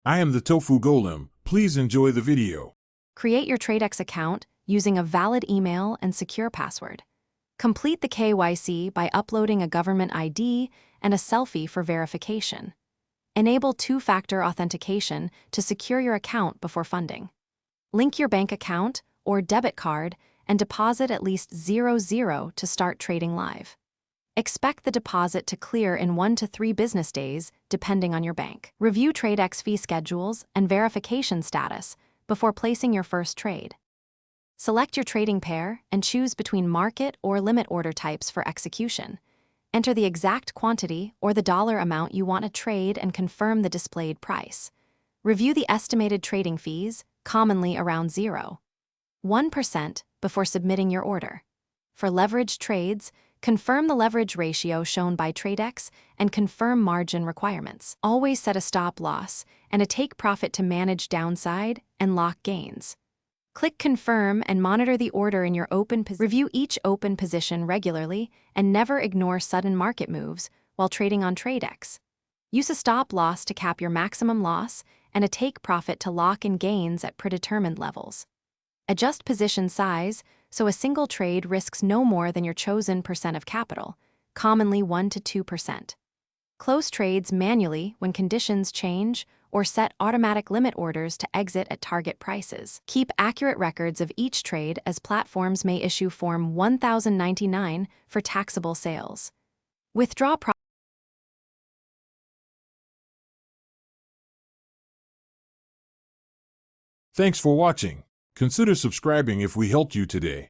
I am the Tofu Golem. Please enjoy the video. Create your Tradex account using a valid email and secure password. Complete the KYC by uploading a government ID and a selfie for verification. Enable two-factor authentication to secure your account before funding. Link your bank account or debit card and deposit at least $00 to start trading live. Expect the deposit to clear in 1 to 3 business days, depending on your bank. Review Tradex fee schedules and verification status before placing your first trade. Select your trading pair and choose between market or limit order types for execution. Enter the exact quantity or the dollar amount you want to trade and confirm the displayed price. Review the estimated trading fees, commonly around 0.1%, before submitting your order. For leveraged trades, confirm the leverage ratio shown by Tradex and confirm margin requirements. Always set a stop loss and a take profit to manage downside and lock gains. Click Confirm and monitor the order in your open position. Review each open position regularly and never ignore sudden market moves while trading on Tradex. Use a stop loss to cap your maximum loss and a take profit to lock in gains at predetermined levels. Adjust position size so a single trade risks no more than your chosen percent of capital, commonly 1 to 2%. Close trades manually when conditions change or set automatic limit orders to exit at target prices. Keep accurate records of each trade as platforms may issue Form 1099 for taxable sales. Withdraw Thanks for watching. Consider subscribing if we helped you today.